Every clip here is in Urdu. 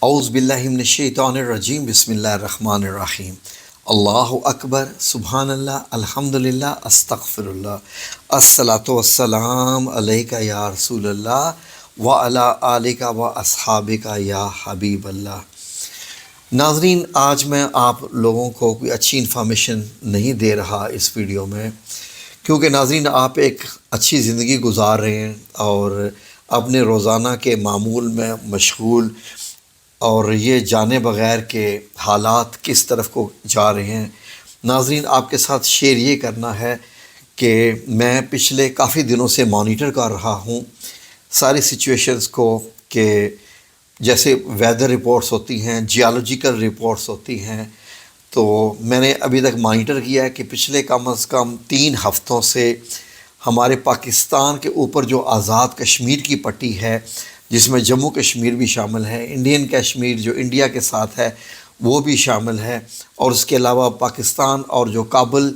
اعوذ باللہ من الشیطان الرجیم بسم اللہ الرحمن الرحیم اللہ اکبر سبحان اللہ الحمدللہ استغفر اللہ الصلاۃ والسلام علیک یا رسول اللہ وعلی آلک و اصحابک یا حبیب اللہ۔ ناظرین، آج میں آپ لوگوں کو کوئی اچھی انفارمیشن نہیں دے رہا اس ویڈیو میں، کیونکہ ناظرین آپ ایک اچھی زندگی گزار رہے ہیں اور اپنے روزانہ کے معمول میں مشغول، اور یہ جانے بغیر کہ حالات کس طرف کو جا رہے ہیں۔ ناظرین، آپ کے ساتھ شیئر یہ کرنا ہے کہ میں پچھلے کافی دنوں سے مانیٹر کر رہا ہوں ساری سچویشنز کو، کہ جیسے ویدر رپورٹس ہوتی ہیں، جیولوجیکل رپورٹس ہوتی ہیں، تو میں نے ابھی تک مانیٹر کیا ہے کہ پچھلے کم از کم 3 ہفتوں سے ہمارے پاکستان کے اوپر جو آزاد کشمیر کی پٹی ہے، جس میں جموں کشمیر بھی شامل ہے، انڈین کشمیر جو انڈیا کے ساتھ ہے وہ بھی شامل ہے، اور اس کے علاوہ پاکستان اور جو کابل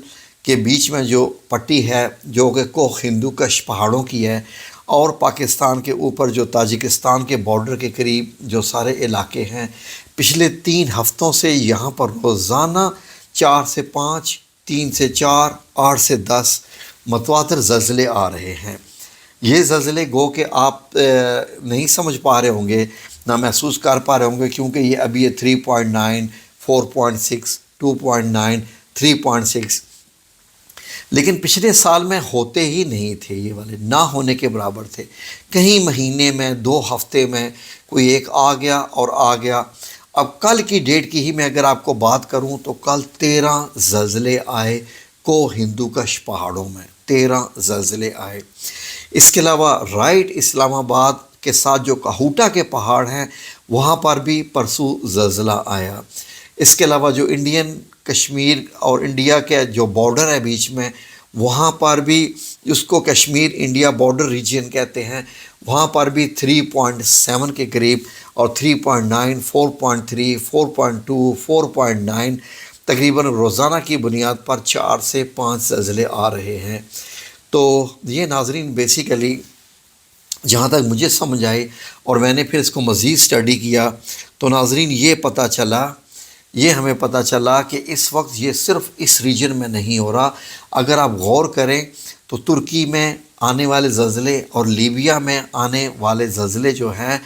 کے بیچ میں جو پٹی ہے جو کہ کوہ ہندو کش پہاڑوں کی ہے، اور پاکستان کے اوپر جو تاجکستان کے بارڈر کے قریب جو سارے علاقے ہیں، پچھلے 3 ہفتوں سے یہاں پر روزانہ 4 سے 5، 3 سے 4، 8 سے 10 متواتر زلزلے آ رہے ہیں۔ یہ زلزلے گو کہ آپ نہیں سمجھ پا رہے ہوں گے، نہ محسوس کر پا رہے ہوں گے، کیونکہ یہ ابھی 3.9، 4.6، 2.9، 3.6، لیکن پچھلے سال میں ہوتے ہی نہیں تھے، یہ والے نہ ہونے کے برابر تھے۔ کہیں مہینے میں 2 ہفتے میں کوئی ایک آ گیا اور آ گیا۔ اب کل کی ڈیٹ کی ہی میں اگر آپ کو بات کروں تو کل 13 زلزلے آئے کوہ ہندو کش پہاڑوں میں، 13 زلزلے آئے۔ اس کے علاوہ رائٹ اسلام آباد کے ساتھ جو کاہوٹا کے پہاڑ ہیں وہاں پر بھی پرسوں زلزلہ آیا۔ اس کے علاوہ جو انڈین کشمیر اور انڈیا کے جو بارڈر ہے بیچ میں، وہاں پر بھی اس کو کشمیر انڈیا بارڈر ریجن کہتے ہیں، وہاں پر بھی 3.7 کے قریب، اور 3.9، 4.3، 4.2، 4.9 تقریباً روزانہ کی بنیاد پر 4 سے 5 زلزلے آ رہے ہیں۔ تو یہ ناظرین بیسیکلی جہاں تک مجھے سمجھ آئے، اور میں نے پھر اس کو مزید اسٹڈی کیا، تو ناظرین یہ ہمیں پتہ چلا کہ اس وقت یہ صرف اس ریجن میں نہیں ہو رہا۔ اگر آپ غور کریں تو ترکی میں آنے والے زلزلے اور لیبیا میں آنے والے زلزلے جو ہیں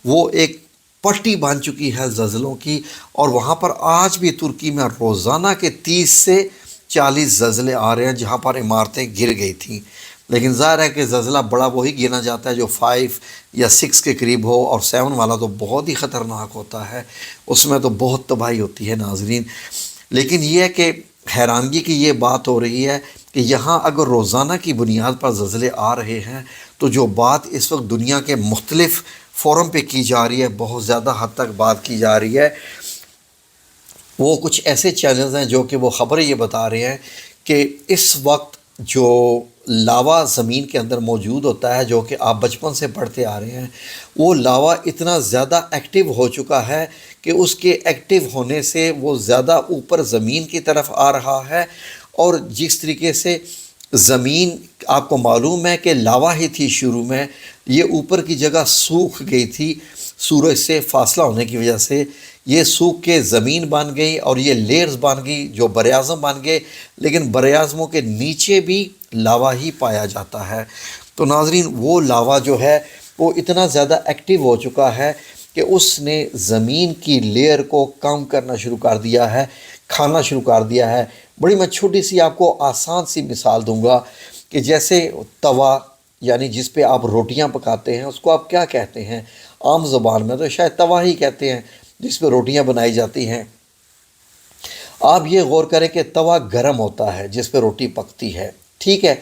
وہ ایک پٹی بن چکی ہے زلزلوں کی، اور وہاں پر آج بھی ترکی میں روزانہ کے 30 سے 40 زلزلے آ رہے ہیں جہاں پر عمارتیں گر گئی تھیں۔ لیکن ظاہر ہے کہ زلزلہ بڑا وہی گنا جاتا ہے جو 5 یا 6 کے قریب ہو، اور 7 والا تو بہت ہی خطرناک ہوتا ہے، اس میں تو بہت تباہی ہوتی ہے ناظرین۔ لیکن یہ ہے کہ حیرانگی کی یہ بات ہو رہی ہے کہ یہاں اگر روزانہ کی بنیاد پر زلزلے آ رہے ہیں تو جو بات اس وقت دنیا کے مختلف فورم پہ کی جا رہی ہے، بہت زیادہ حد تک بات کی جا رہی ہے، وہ کچھ ایسے چینلز ہیں جو کہ وہ خبریں یہ بتا رہے ہیں کہ اس وقت جو لاوا زمین کے اندر موجود ہوتا ہے، جو کہ آپ بچپن سے پڑھتے آ رہے ہیں، وہ لاوا اتنا زیادہ ایکٹیو ہو چکا ہے کہ اس کے ایکٹیو ہونے سے وہ زیادہ اوپر زمین کی طرف آ رہا ہے، اور جس طریقے سے زمین آپ کو معلوم ہے کہ لاوا ہی تھی شروع میں، یہ اوپر کی جگہ سوکھ گئی تھی سورج سے فاصلہ ہونے کی وجہ سے، یہ سوکھ کے زمین بن گئی اور یہ لیئرز بن گئی جو براعظم بن گئے، لیکن براعظموں کے نیچے بھی لاوا ہی پایا جاتا ہے۔ تو ناظرین وہ لاوا جو ہے وہ اتنا زیادہ ایکٹیو ہو چکا ہے کہ اس نے زمین کی لیئر کو کم کرنا شروع کر دیا ہے، کھانا شروع کر دیا ہے۔ بڑی میں چھوٹی سی آپ کو آسان سی مثال دوں گا کہ جیسے توا، یعنی جس پہ آپ روٹیاں پکاتے ہیں، اس کو آپ کیا کہتے ہیں؟ عام زبان میں تو شاید توا ہی کہتے ہیں جس پہ روٹیاں بنائی جاتی ہیں۔ آپ یہ غور کریں کہ توا گرم ہوتا ہے جس پہ روٹی پکتی ہے، ٹھیک ہے؟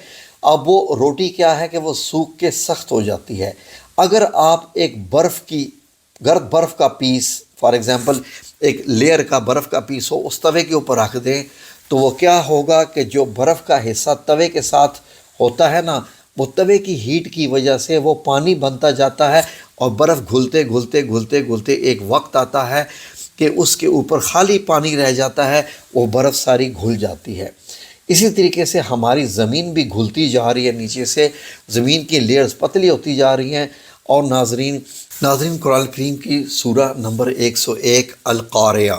اب وہ روٹی کیا ہے کہ وہ سوکھ کے سخت ہو جاتی ہے۔ اگر آپ ایک برف کا پیس، فار ایگزامپل ایک لیئر کا برف کا پیس ہو، اس توے کے اوپر رکھ دیں، تو وہ کیا ہوگا کہ جو برف کا حصہ توے کے ساتھ ہوتا ہے نا، وہ توے کی ہیٹ کی وجہ سے وہ پانی بنتا جاتا ہے، اور برف گھلتے گھلتے گھلتے گھلتے ایک وقت آتا ہے کہ اس کے اوپر خالی پانی رہ جاتا ہے، وہ برف ساری گھل جاتی ہے۔ اسی طریقے سے ہماری زمین بھی گھلتی جا رہی ہے، نیچے سے زمین کی لیئرز پتلی ہوتی جا رہی ہیں، اور ناظرین ناظرین، قرآن کریم کی سورہ نمبر 101 القاریہ،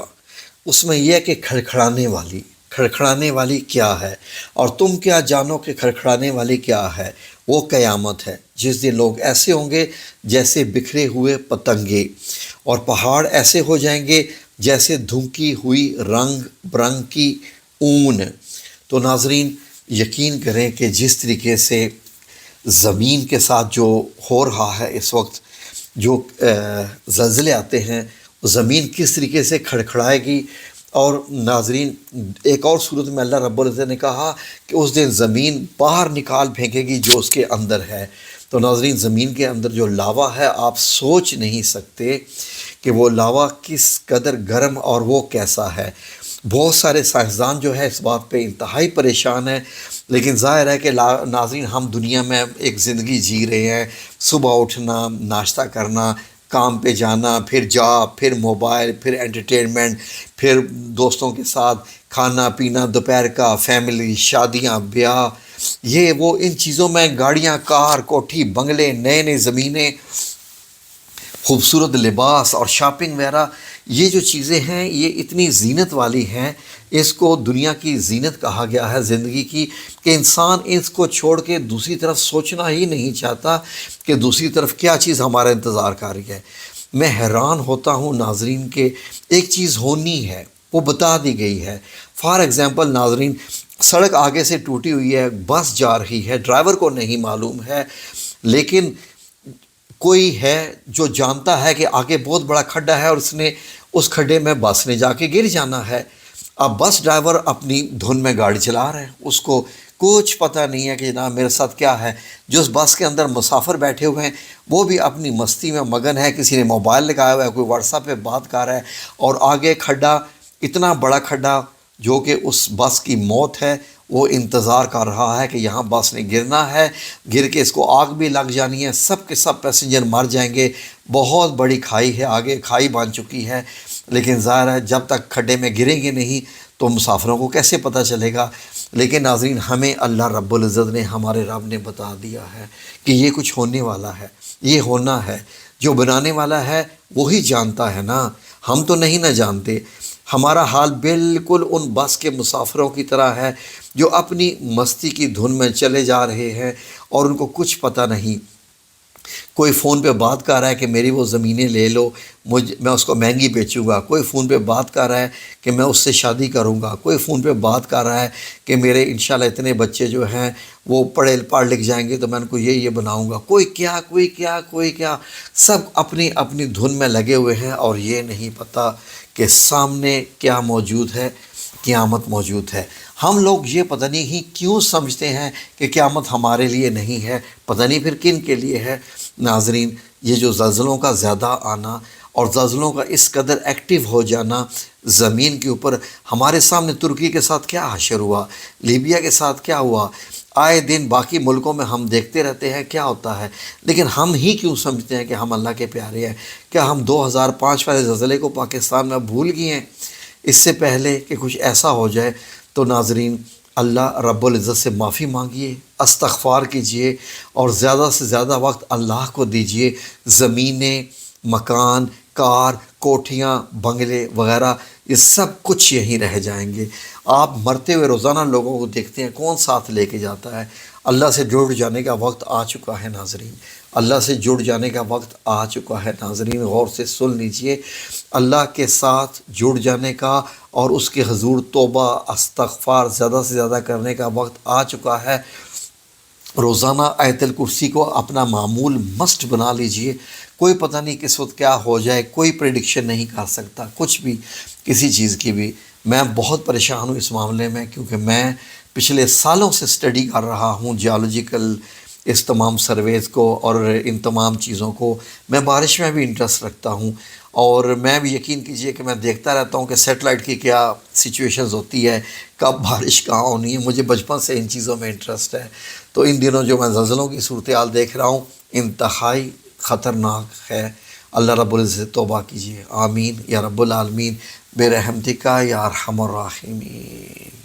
اس میں یہ ہے کہ کھڑکھڑانے والی کیا ہے، اور تم کیا جانو کہ کھڑکھڑانے والی کیا ہے؟ وہ قیامت ہے، جس دن لوگ ایسے ہوں گے جیسے بکھرے ہوئے پتنگے، اور پہاڑ ایسے ہو جائیں گے جیسے دھنکی ہوئی رنگ برنگ کی اون۔ تو ناظرین، یقین کریں کہ جس طریقے سے زمین کے ساتھ جو ہو رہا ہے اس وقت، جو زلزلے آتے ہیں، زمین کس طریقے سے کھڑکھڑائے گی۔ اور ناظرین، ایک اور صورت میں اللہ رب العزت نے کہا کہ اس دن زمین باہر نکال پھینکے گی جو اس کے اندر ہے۔ تو ناظرین، زمین کے اندر جو لاوا ہے، آپ سوچ نہیں سکتے کہ وہ لاوا کس قدر گرم اور وہ کیسا ہے۔ بہت سارے سائنسدان جو ہے اس بات پہ انتہائی پریشان ہیں، لیکن ظاہر ہے کہ ناظرین، ہم دنیا میں ایک زندگی جی رہے ہیں، صبح اٹھنا، ناشتہ کرنا، کام پہ جانا، پھر جاب، پھر موبائل، پھر انٹرٹینمنٹ، پھر دوستوں کے ساتھ کھانا پینا، دوپہر کا فیملی، شادیاں، بیاہ، یہ وہ، ان چیزوں میں گاڑیاں، کار، کوٹھی، بنگلے، نئے نئے زمینیں، خوبصورت لباس اور شاپنگ وغیرہ، یہ جو چیزیں ہیں یہ اتنی زینت والی ہیں، اس کو دنیا کی زینت کہا گیا ہے زندگی کی، کہ انسان اس کو چھوڑ کے دوسری طرف سوچنا ہی نہیں چاہتا کہ دوسری طرف کیا چیز ہمارا انتظار کر رہی ہے۔ میں حیران ہوتا ہوں ناظرین کہ ایک چیز ہونی ہے، وہ بتا دی گئی ہے۔ فار ایگزامپل ناظرین، سڑک آگے سے ٹوٹی ہوئی ہے، بس جا رہی ہے، ڈرائیور کو نہیں معلوم ہے، لیکن کوئی ہے جو جانتا ہے کہ آگے بہت بڑا کھڈا ہے اور اس نے اس کھڈے میں بس نے جا کے گر جانا ہے۔ اب بس ڈرائیور اپنی دھن میں گاڑی چلا رہے ہیں، اس کو کچھ پتہ نہیں ہے کہ جناب میرے ساتھ کیا ہے۔ جو اس بس کے اندر مسافر بیٹھے ہوئے ہیں وہ بھی اپنی مستی میں مگن ہے، کسی نے موبائل لگایا ہوا ہے، کوئی واٹس ایپ پہ بات کر رہا ہے، اور آگے کھڈا، اتنا بڑا کھڈا جو کہ اس بس کی موت ہے، وہ انتظار کر رہا ہے کہ یہاں بس نے گرنا ہے، گر کے اس کو آگ بھی لگ جانی ہے، سب کے سب پیسنجر مر جائیں گے۔ بہت بڑی کھائی ہے، آگے کھائی بن چکی ہے، لیکن ظاہر ہے جب تک کھڈے میں گریں گے نہیں تو مسافروں کو کیسے پتہ چلے گا۔ لیکن ناظرین، ہمیں اللہ رب العزت نے، ہمارے رب نے بتا دیا ہے کہ یہ کچھ ہونے والا ہے، یہ ہونا ہے۔ جو بنانے والا ہے وہی جانتا ہے نا، ہم تو نہیں نہ جانتے۔ ہمارا حال بالکل ان بس کے مسافروں کی طرح ہے جو اپنی مستی کی دھن میں چلے جا رہے ہیں اور ان کو کچھ پتہ نہیں۔ کوئی فون پہ بات کر رہا ہے کہ میری وہ زمینیں لے لو، میں اس کو مہنگی بیچوں گا۔ کوئی فون پہ بات کر رہا ہے کہ میں اس سے شادی کروں گا۔ کوئی فون پہ بات کر رہا ہے کہ میرے انشاءاللہ اتنے بچے جو ہیں وہ پڑھ لکھ جائیں گے تو میں ان کو یہ بناؤں گا۔ کوئی کیا، سب اپنی اپنی دھن میں لگے ہوئے ہیں، اور یہ نہیں پتہ کہ سامنے کیا موجود ہے، قیامت موجود ہے۔ ہم لوگ یہ پتہ نہیں کیوں سمجھتے ہیں کہ قیامت ہمارے لیے نہیں ہے، پتہ نہیں پھر کن کے لیے ہے۔ ناظرین، یہ جو زلزلوں کا زیادہ آنا اور زلزلوں کا اس قدر ایکٹیو ہو جانا زمین کے اوپر، ہمارے سامنے ترکی کے ساتھ کیا حشر ہوا، لیبیا کے ساتھ کیا ہوا، آئے دن باقی ملکوں میں ہم دیکھتے رہتے ہیں کیا ہوتا ہے، لیکن ہم ہی کیوں سمجھتے ہیں کہ ہم اللہ کے پیارے ہیں؟ کیا ہم 2005 والے زلزلے کو پاکستان میں بھول گئے ہیں؟ اس سے پہلے کہ کچھ ایسا ہو جائے تو ناظرین، اللہ رب العزت سے معافی مانگیے، استغفار کیجئے، اور زیادہ سے زیادہ وقت اللہ کو دیجئے۔ زمینیں، مکان، کار، کوٹھیاں، بنگلے وغیرہ، یہ سب کچھ یہیں رہ جائیں گے۔ آپ مرتے ہوئے روزانہ لوگوں کو دیکھتے ہیں، کون ساتھ لے کے جاتا ہے؟ اللہ سے جڑ جانے کا وقت آ چکا ہے ناظرین، اللہ سے جڑ جانے کا وقت آ چکا ہے ناظرین، غور سے سن لیجئے۔ اللہ کے ساتھ جڑ جانے کا اور اس کے حضور توبہ استغفار زیادہ سے زیادہ کرنے کا وقت آ چکا ہے۔ روزانہ آیت الکرسی کو اپنا معمول مسٹ بنا لیجئے۔ کوئی پتہ نہیں کس وقت کیا ہو جائے، کوئی پریڈکشن نہیں کر سکتا کچھ بھی، کسی چیز کی بھی۔ میں بہت پریشان ہوں اس معاملے میں، کیونکہ میں پچھلے سالوں سے اسٹڈی کر رہا ہوں جیولوجیکل اس تمام سرویز کو اور ان تمام چیزوں کو۔ میں بارش میں بھی انٹرسٹ رکھتا ہوں، اور میں بھی یقین کیجئے کہ میں دیکھتا رہتا ہوں کہ سیٹلائٹ کی کیا سچویشنز ہوتی ہے، کب بارش کہاں ہونی ہے۔ مجھے بچپن سے ان چیزوں میں انٹرسٹ ہے، تو ان دنوں جو میں زلزلوں کی صورتحال دیکھ رہا ہوں انتہائی خطرناک ہے۔ اللہ رب العزت سے توبہ کیجئے۔ آمین یا رب العالمین، برحمتک یا ارحم الراحمین۔